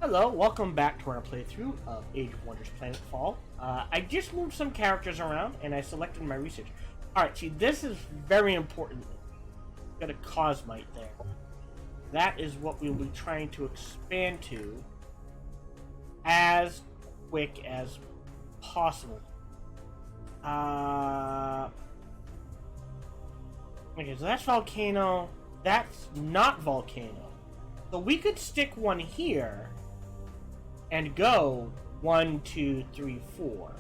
Hello, welcome back to our playthrough of Age of Wonders Planetfall. I just moved some characters around and I selected my research. Alright, see, this is very important. Got a Cosmite there. That is what we'll be trying to expand to as quick as possible. Okay, so that's Volcano. That's not Volcano. So we could stick one here and go 1, 2, 3, 4.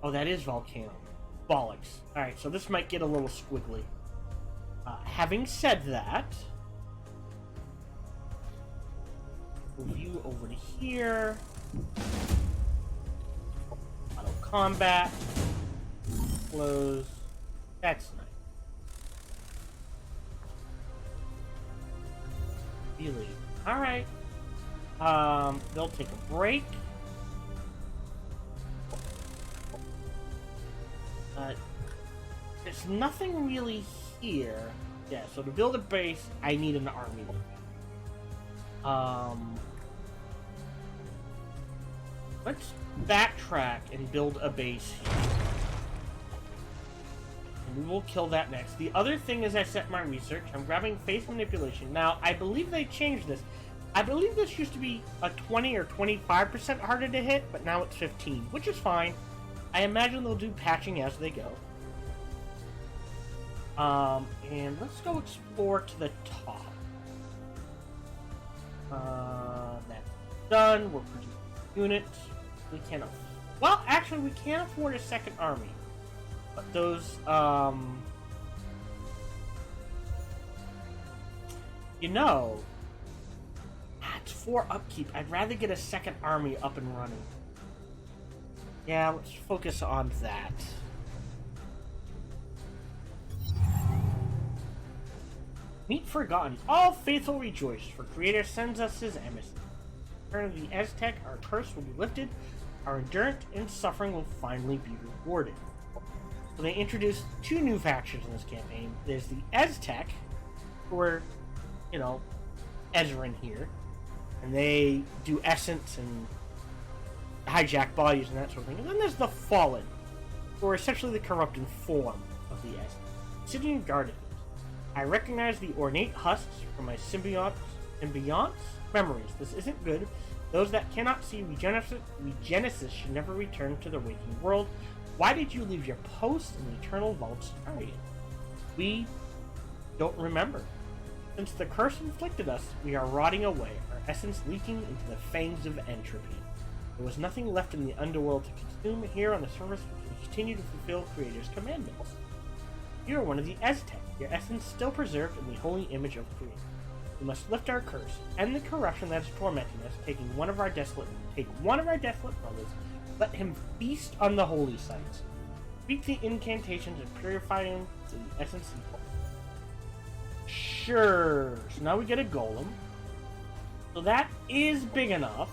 Oh, that is Volcano. Bollocks. Alright, so this might get a little squiggly. Having said that, move you over to here. Auto combat. Close. That's nice. Really? Alright. They'll take a break. There's nothing really here. Yeah, so to build a base, I need an army. Let's backtrack and build a base here. And we will kill that next. The other thing is I set my research. I'm grabbing face manipulation. Now, I believe they changed this. I believe this used to be a 20 or 25% harder to hit, but now it's 15, which is fine. I imagine they'll do patching as they go. And let's go explore to the top. That's done. We're producing units. We can't. Well, actually, we can't afford a second army. But those, you know, it's for upkeep. I'd rather get a second army up and running. Yeah, let's focus on that. Meet Forgotten. All faithful rejoice, for Creator sends us his emissary. In return of the Aztec, our curse will be lifted. Our endurance and suffering will finally be rewarded. So they introduced two new factions in this campaign. There's the Aztec, who are, you know, Ezran here. And they do essence and hijack bodies and that sort of thing. And then there's the Fallen, who are essentially the corrupted form of the Aztec. Sitting guarded. I recognize the ornate husks from my symbionts memories. This isn't good. Those that cannot see regenesis should never return to the waking world. Why did you leave your post in the eternal vaults, Guardian? We don't remember. Since the curse inflicted us, we are rotting away, our essence leaking into the fangs of entropy. There was nothing left in the underworld to consume. Here on the surface, we continue to fulfill Creator's commandments. You are one of the Aztec, your essence still preserved in the holy image of Creator. We must lift our curse, end the corruption that is tormenting us, take one of our desolate brothers, let him feast on the holy sites. Speak the incantations and purify him to the essence equal. Sure. So now we get a golem. So that is big enough.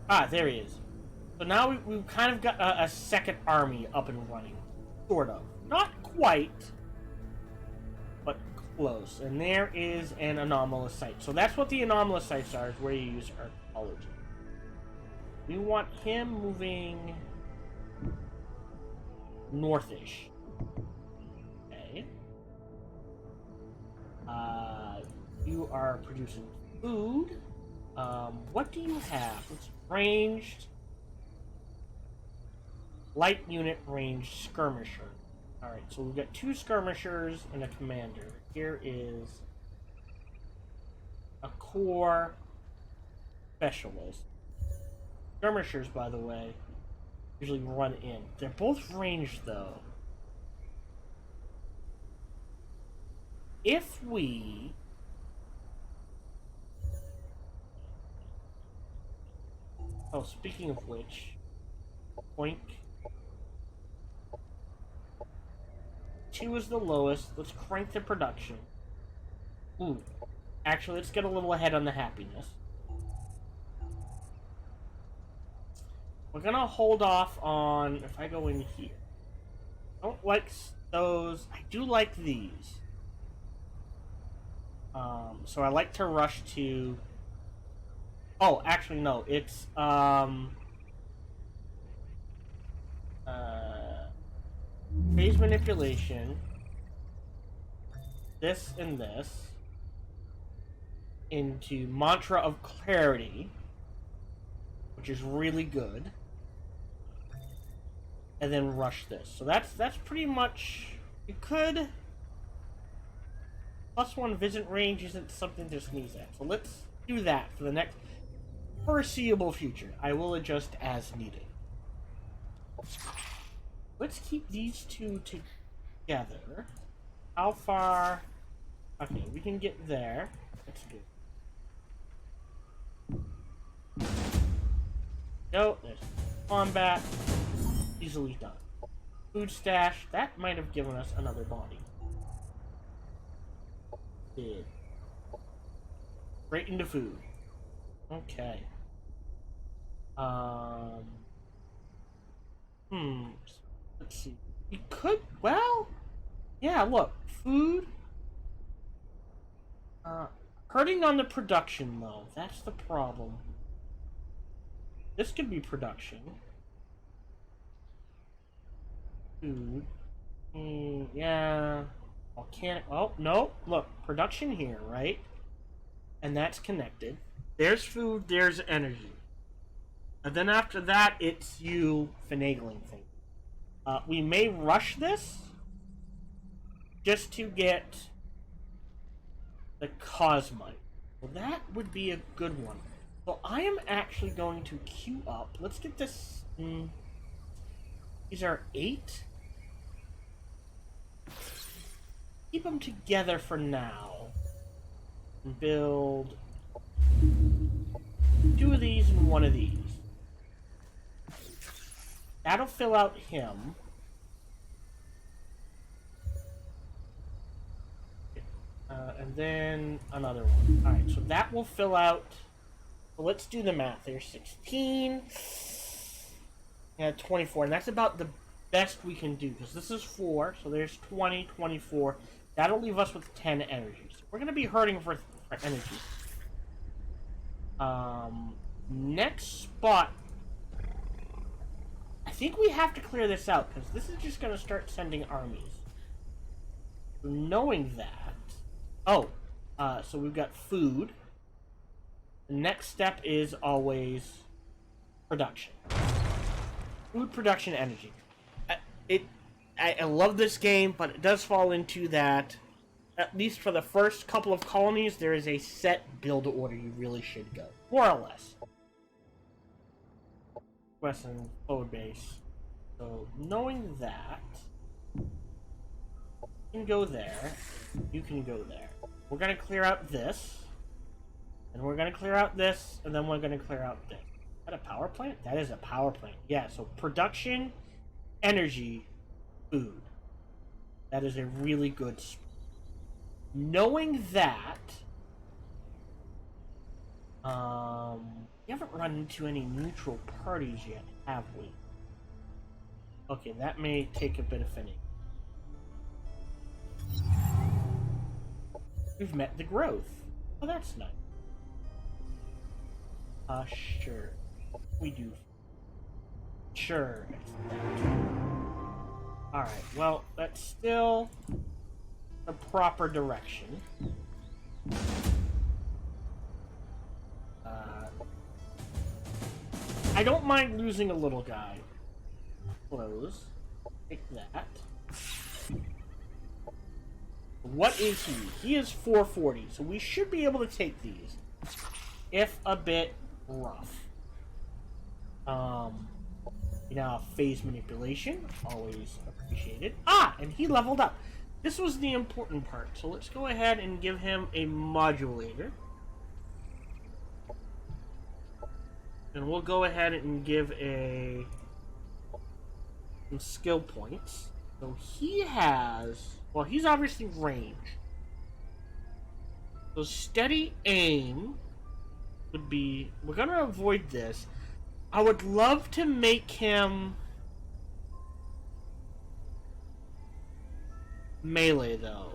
Ah, there he is. So now we've kind of got a second army up and running. Sort of. Not quite, but close. And there is an anomalous site. So that's what the anomalous sites are, is where you use archaeology. We want him moving northish. Okay. You are producing food. What do you have? It's ranged. Light unit ranged skirmisher. Alright, so we've got 2 skirmishers and a commander. Here is a core specialist. Skirmishers, by the way, usually run in. They're both ranged, though. If we... Oh, speaking of which, Oink. 2 is the lowest. Let's crank the production. Ooh. Actually, let's get a little ahead on the happiness. We're gonna hold off on, if I go in here. I don't like those. I do like these. So I like to rush to... Oh, actually, no. It's, phase manipulation. This and this. Into Mantra of Clarity. Which is really good. And then rush this. So that's pretty much... You could... +1 visit range isn't something to sneeze at. So let's do that for the next foreseeable future. I will adjust as needed. Let's keep these two together. How far... Okay, we can get there. That's good. No, there's combat. Easily done. Food stash. That might have given us another body. Did. Right into food. Okay. Let's see. We could, well, yeah, look, food. Hurting on the production, though. That's the problem. This could be production. Food. Yeah. Volcanic. Oh, no. Look, production here, right? And that's connected. There's food, there's energy. And then after that, it's you finagling things. We may rush this just to get the Cosmite. Well, that would be a good one. So I am actually going to queue up. Let's get this. These are 8. Keep them together for now. And build 2 of these and 1 of these. That'll fill out him. And then another one. Alright, so that will fill out... Well, let's do the math. There's 16. Yeah, 24. And that's about the best we can do. Because this is 4. So there's 20, 24. That'll leave us with 10 energies. We're going to be hurting for energy. Next spot... I think we have to clear this out, because this is just going to start sending armies. Knowing that... Oh, so we've got food. The next step is always production. Food, production, energy. I love this game, but it does fall into that, at least for the first couple of colonies, there is a set build order you really should go. More or less. Western forward base. So, knowing that, you can go there, you can go there. We're going to clear out this, and we're going to clear out this, and then we're going to clear out this. Is that a power plant? That is a power plant. Yeah, so production, energy, food. That is a really good spot. Knowing that, we haven't run into any neutral parties yet, have we? Okay, that may take a bit of finning. We've met the growth. Oh, that's nice. Sure. We do. Sure. Alright, well, that's still the proper direction. I don't mind losing a little guy. Close. Take that. What is he? He is 440, so we should be able to take these. If a bit rough. You know, phase manipulation, always appreciated. Ah, and he leveled up. This was the important part, so let's go ahead and give him a modulator. And we'll go ahead and give some skill points. So he has... Well, he's obviously range. So steady aim would be... We're going to avoid this. I would love to make him... melee, though.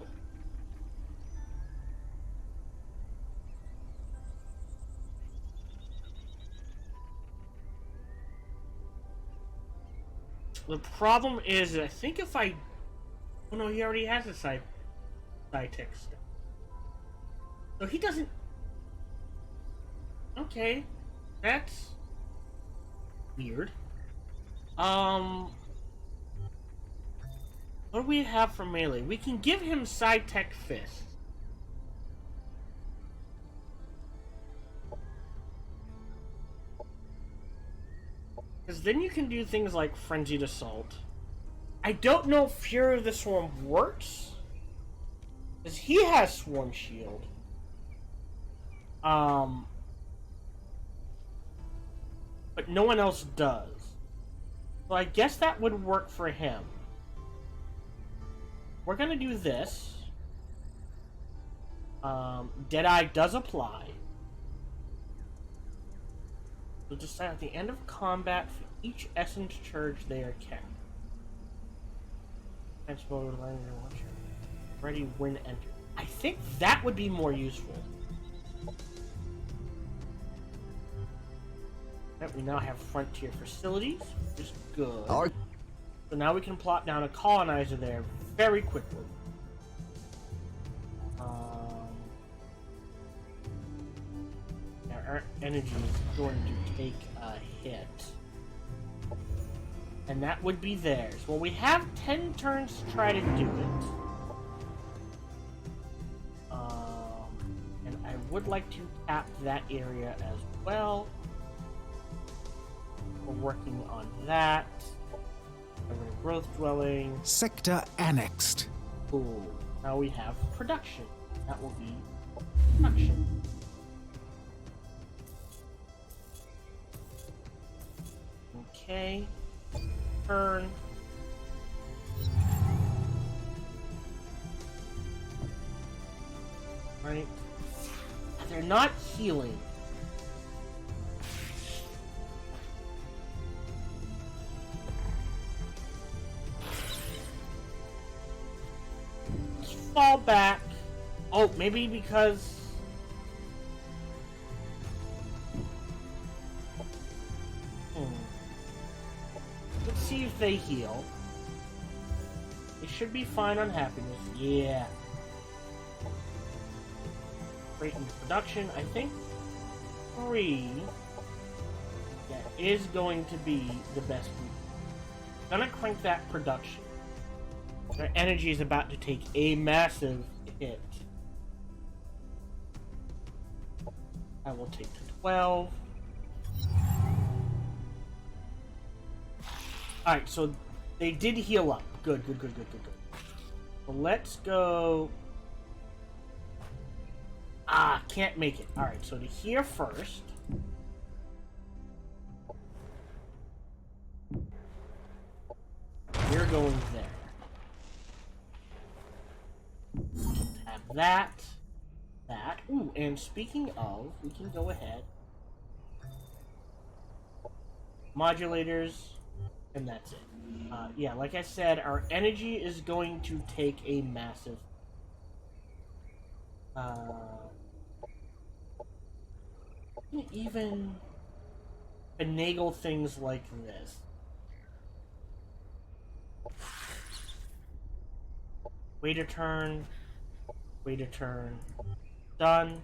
The problem is, I think if I... Oh no, he already has a sci-tech stuff. So he doesn't... Okay. That's... weird. What do we have for melee? We can give him sci-tech fist. Because then you can do things like Frenzied Assault. I don't know if Fury of the Swarm works. Because he has Swarm Shield. But no one else does. So I guess that would work for him. We're gonna do this. Deadeye does apply. So decide at the end of combat for each essence charge they are kept. Ready when entered. I think that would be more useful. We now have frontier facilities, which is good. So now we can plot down a colonizer there very quickly. Our energy is going to take a hit. And that would be theirs. Well, we have 10 turns to try to do it. And I would like to tap that area as well. We're working on that. Growth dwelling. Sector annexed. Cool. Now we have production. That will be production. Okay. Turn. Right. They're not healing. Let's fall back. Oh, maybe because... Let's see if they heal. They should be fine on happiness. Yeah. Great in production. I think 3 is going to be the best. Gonna crank that production. Their energy is about to take a massive hit. I will take to 12. Alright, so they did heal up. Good. So let's go... Ah, can't make it. Alright, so to here first. We're going there. Tap that. That. Ooh, and speaking of, we can go ahead. Modulators. And that's it. Yeah, like I said, our energy is going to take a massive... even finagle things like this. Wait a turn. Wait a turn. Done.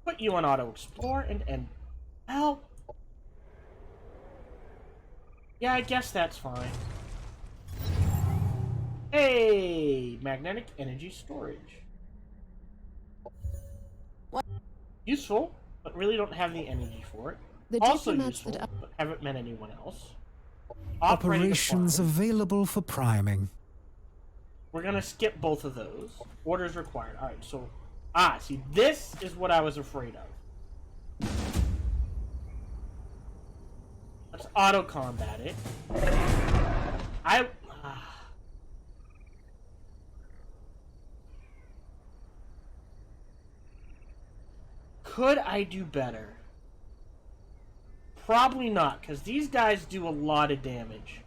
Put you on auto explore and well, yeah, I guess that's fine. Hey, magnetic energy storage. What? Useful, but really don't have the energy for it. The Also diplomats useful, that but haven't met anyone else. Operations available for priming. We're gonna skip both of those. Orders required. Alright, so... see, this is what I was afraid of. Let's auto-combat it. Could I do better? Probably not, because these guys do a lot of damage.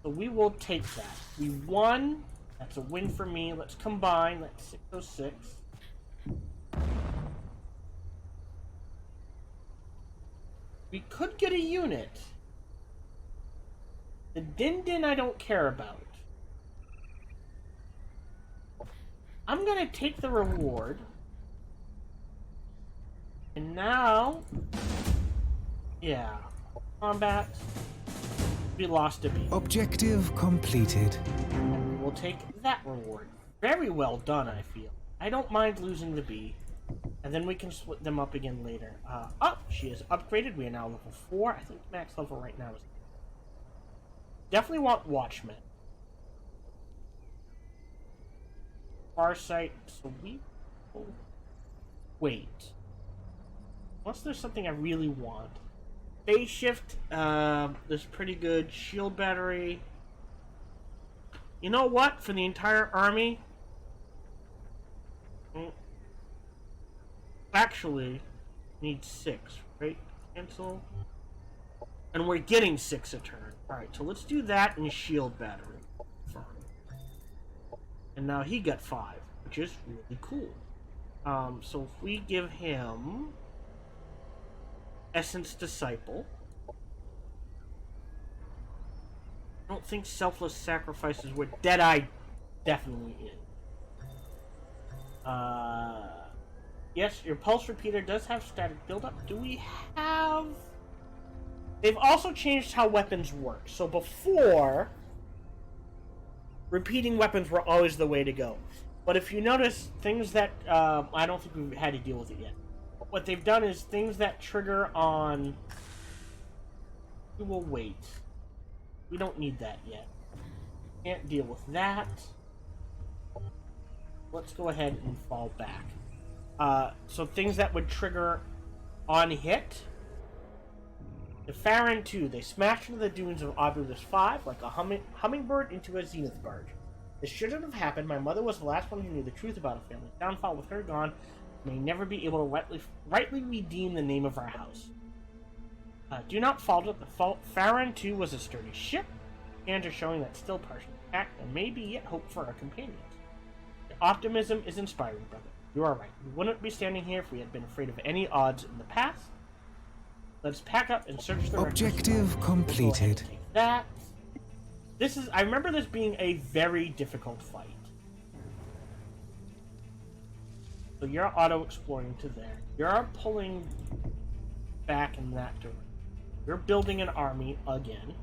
So we will take that. We won. That's a win for me. Let's combine. That's 606. We could get a unit. The Din Din I don't care about. I'm gonna take the reward. And now... yeah. Combat. We lost a bee. Objective completed. And we'll take that reward. Very well done, I feel. I don't mind losing the bee. And then we can split them up again later. Oh, she is upgraded. We are now level 4. I think max level right now is... definitely want Watchmen. Farsight, so we... oh, wait. Unless there's something I really want. Phase shift, is pretty good. Shield battery. You know what? For the entire army... actually, need 6, right? Cancel. And we're getting 6 a turn. Alright, so let's do that and shield battery. And now he got 5, which is really cool. So if we give him Essence Disciple. I don't think Selfless Sacrifices were Deadeye definitely in. Yes, your pulse repeater does have static buildup. Do we have... they've also changed how weapons work. So before, repeating weapons were always the way to go. But if you notice, things that... I don't think we've had to deal with it yet. What they've done is things that trigger on... we will wait. We don't need that yet. Can't deal with that. Let's go ahead and fall back. So things that would trigger on hit. The Pt.2, they smashed into the dunes of Obulus 5 like a hummingbird into a zenith barge. This shouldn't have happened. My mother was the last one who knew the truth about a family downfall. With her gone, may never be able to rightly redeem the name of our house. Do not falter. The Pt.2 was a sturdy ship, and are showing that still partially intact, and maybe yet hope for our companions. Your optimism is inspiring, brother. You are right. We wouldn't be standing here if we had been afraid of any odds in the past. Let's pack up and search the Objective completed. Take that. This is... I remember this being a very difficult fight. So you're auto-exploring to there. You're pulling back in that direction. You're building an army again.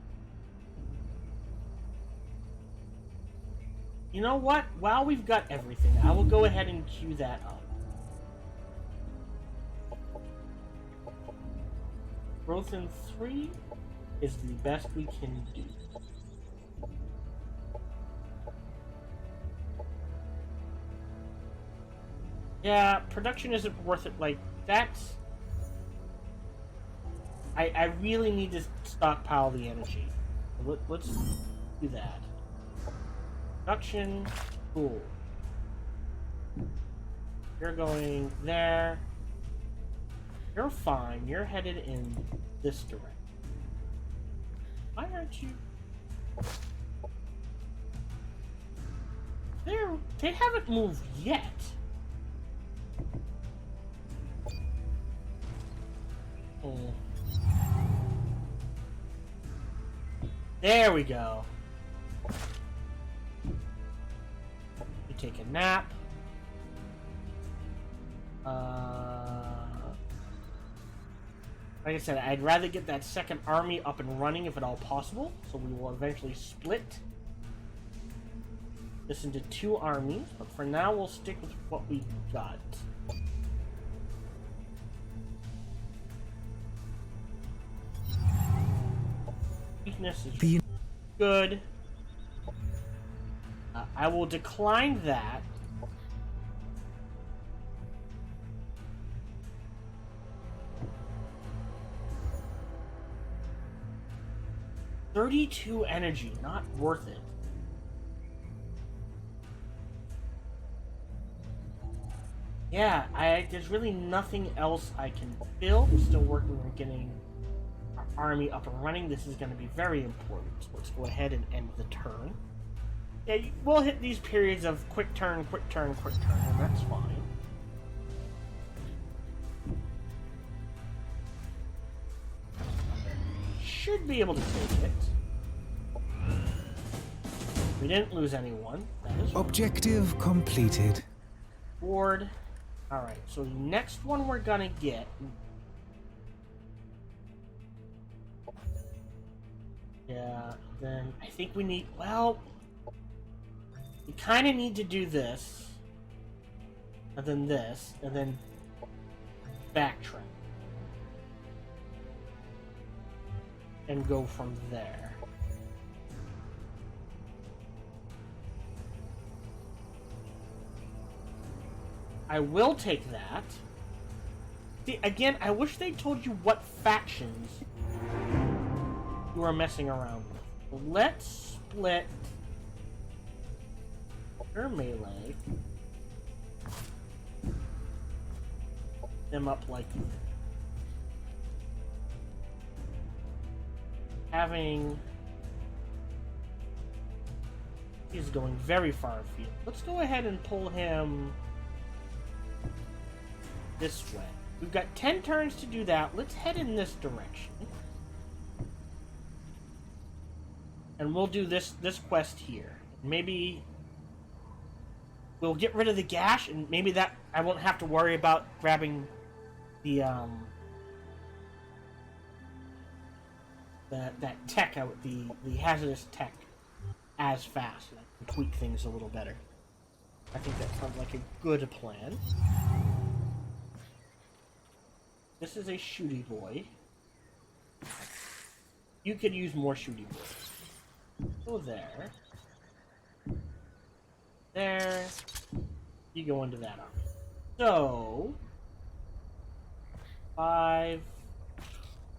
You know what? While we've got everything, I will go ahead and queue that up. Growth in 3 is the best we can do. Yeah, production isn't worth it. Like, that's... I really need to stockpile the energy. Let's do that. Production, cool. You're going there. You're fine. You're headed in this direction. Why aren't you? They haven't moved yet. Oh. There we go. You take a nap. Like I said, I'd rather get that second army up and running if at all possible. So we will eventually split this into 2 armies. But for now, we'll stick with what we got. Weakness is good. I will decline that. $32 energy, not worth it. Yeah, there's really nothing else I can build. I'm still working on getting our army up and running. This is going to be very important. So let's go ahead and end the turn. Yeah, we'll hit these periods of quick turn, quick turn, quick turn, and that's fine. Should be able to take it. We didn't lose anyone. That is Objective completed. board. Alright, so the next one we're gonna get. Yeah, then I think we need, well, we kind of need to do this, and then backtrack. And go from there. I will take that. See, again, I wish they told you what factions you are messing around with. Let's split their melee them up like this. Having he's going very far afield. Let's go ahead and pull him this way. We've got 10 turns to do that. Let's head in this direction. And we'll do this quest here. Maybe we'll get rid of the gash, and maybe that I won't have to worry about grabbing the that tech out, the hazardous tech, as fast. And I can tweak things a little better. I think that sounds like a good plan. This is a shooty boy. You could use more shooty boys. Go there. There. You go into that arm. So 5.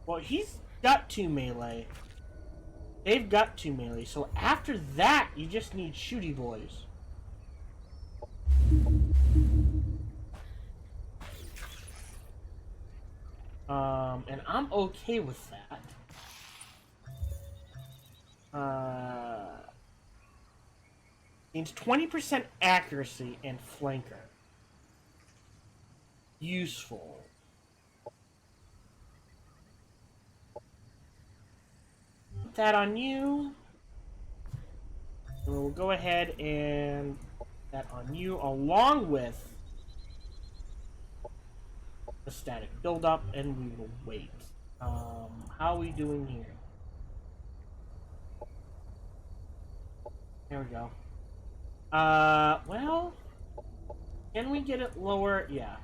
Well, he's got 2 melee. They've got 2 melee. So after that, you just need shooty boys. And I'm okay with that. Means 20% accuracy and flanker. Useful. Put that on you. And we'll go ahead and put that on you along with the static buildup, and we will wait. How are we doing here? There we go. Well, can we get it lower? Yeah.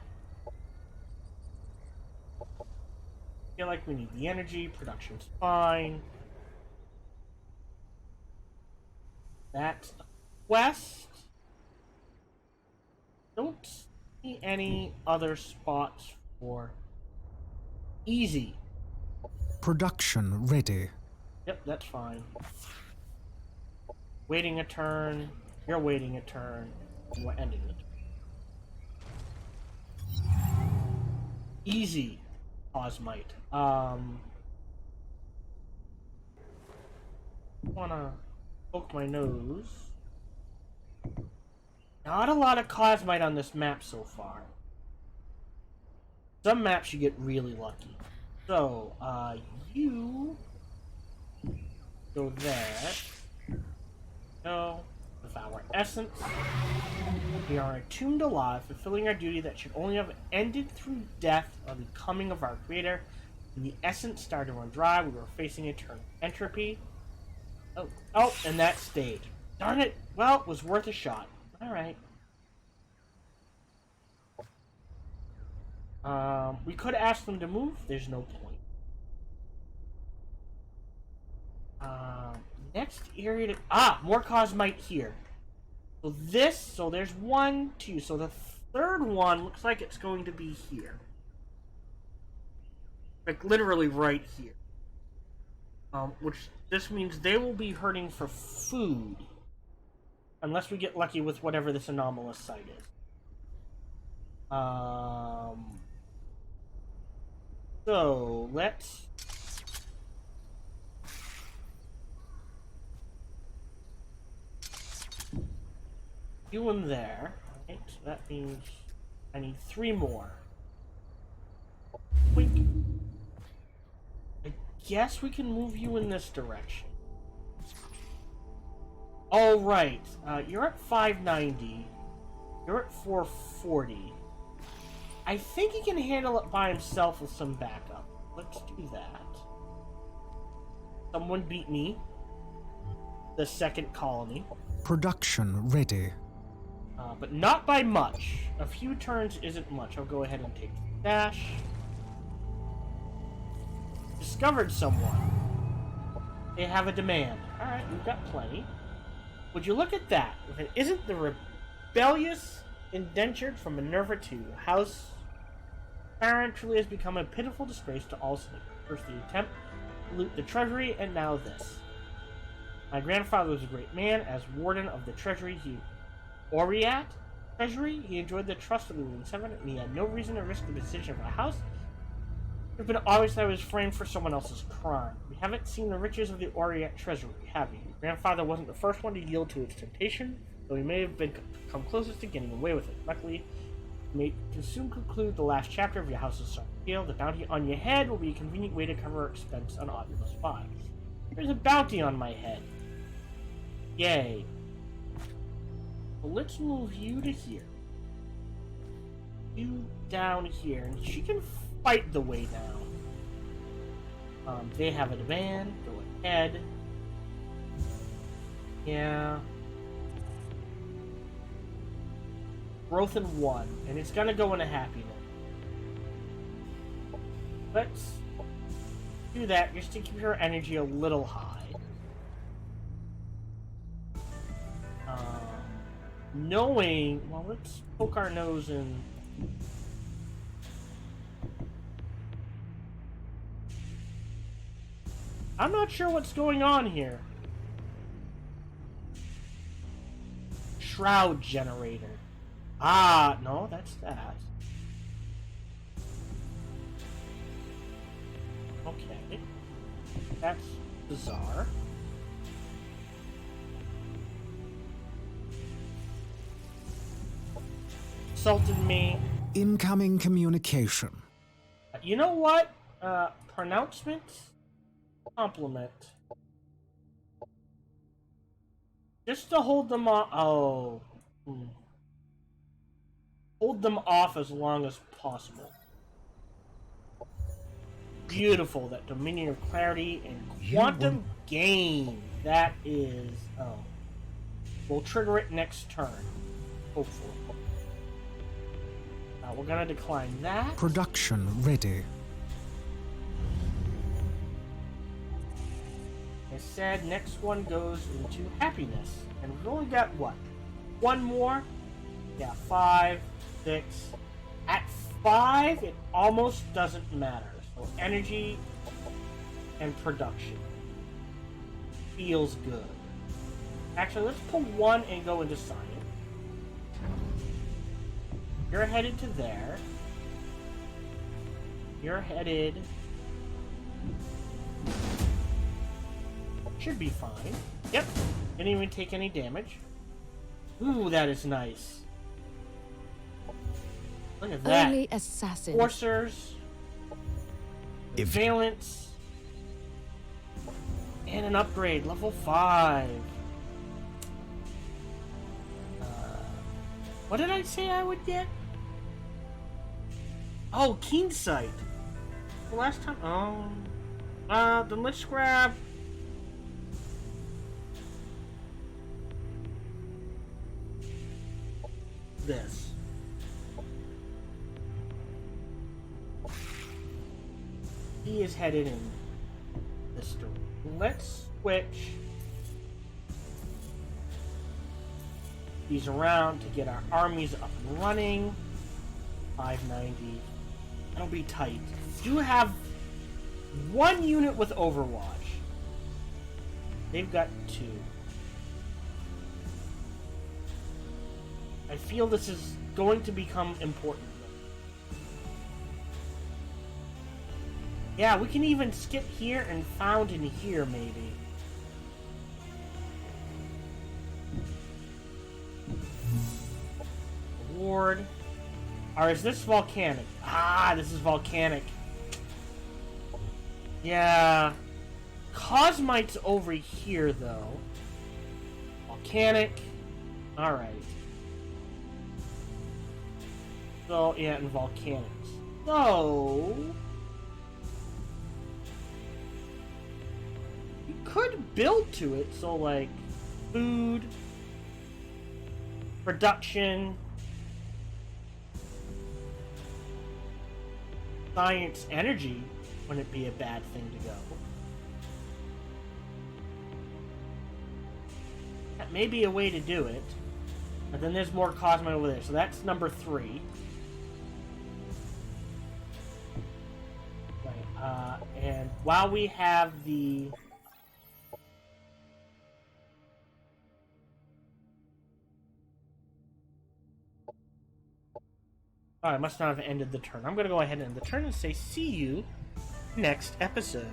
Feel like we need the energy. Production's fine. That's a quest. Don't see any other spots for easy. Production ready. Yep, that's fine. Waiting a turn. You're waiting a turn. We're ending the turn. Easy, Osmite. Wanna poke my nose. Not a lot of Cosmite on this map so far. Some maps you get really lucky. So, you go there. Go with our essence. We are attuned alive, fulfilling our duty that should only have ended through death or the coming of our creator. When the essence started to run dry, we were facing eternal entropy. Oh, and that stayed. Darn it! Well, it was worth a shot. Alright. We could ask them to move. There's no point. Next area to... more Cosmite here. So there's 1, 2. So the third one looks like it's going to be here. Like, literally right here. Which, this means they will be hurting for food. Unless we get lucky with whatever this anomalous site is. So, let's You in there. Right, so that means I need 3 more. Wink. I guess we can move you in this direction. All right, you're at 590. You're at 440. I think he can handle it by himself with some backup. Let's do that. Someone beat me. The second colony. Production ready. But not by much. A few turns isn't much. I'll go ahead and take the dash. Discovered someone. They have a demand. Alright, we've got plenty. Would you look at that? If it isn't the rebellious indentured from Minerva 2, House Baron truly has become a pitiful disgrace to all sleep. First the attempt to loot the treasury, and now this. My grandfather was a great man. As warden of the treasury, he enjoyed the trust of the ruling seven, and he had no reason to risk the decision of a house. It would have been obvious that I was framed for someone else's crime. We haven't seen the riches of the Orient treasury, have you? Your grandfather wasn't the first one to yield to its temptation, though he may have come closest to getting away with it. Luckily, you may soon conclude the last chapter of your house's scale. The bounty on your head will be a convenient way to cover expense on obvious spies. There's a bounty on my head. Yay. Well, let's move you to here. You down here, and she can fight the way down. They have a demand. Go ahead. Yeah. Growth in 1, and it's gonna go into happiness. Let's do that just to keep her energy a little high. Knowing, well, let's poke our nose in. I'm not sure what's going on here. Shroud generator. Ah, no, that's that. Okay. That's bizarre. Insulted me. Incoming communication. You know what? Pronouncement? Compliment. Just to hold them off. Oh. Hold them off as long as possible. Beautiful. That Dominion of Clarity and Quantum Gain. That is. Oh. We'll trigger it next turn. Hopefully. We're gonna decline that. Production ready. I said next one goes into happiness. And we've only got what? 1 more? Yeah, 5, 6. At 5, it almost doesn't matter. So energy and production. Feels good. Actually, let's pull 1 and go into science. You're headed to there. You're headed... Should be fine. Yep. Didn't even take any damage. Ooh, that is nice. Look at that. Early assassin. Forcers. Valence. And an upgrade. Level 5. What did I say I would get? Oh, Keen Sight. The last time... Oh. Then let's grab... this. He is headed in this direction. Let's switch these around to get our armies up and running. 590. That'll be tight. Do have 1 unit with Overwatch. They've got 2. I feel this is going to become important. Yeah, we can even skip here and found in here, maybe. board. Or is this volcanic? Ah, this is volcanic. Yeah. Cosmite's over here, though. Volcanic. Alright. So, yeah, and volcanics. So... you could build to it, so, like, food, production, science, energy wouldn't be a bad thing to go. That may be a way to do it. But then there's more cosmite over there, so that's number 3. Right, and while we have the... I must not have ended the turn. I'm going to go ahead and end the turn and say see you next episode.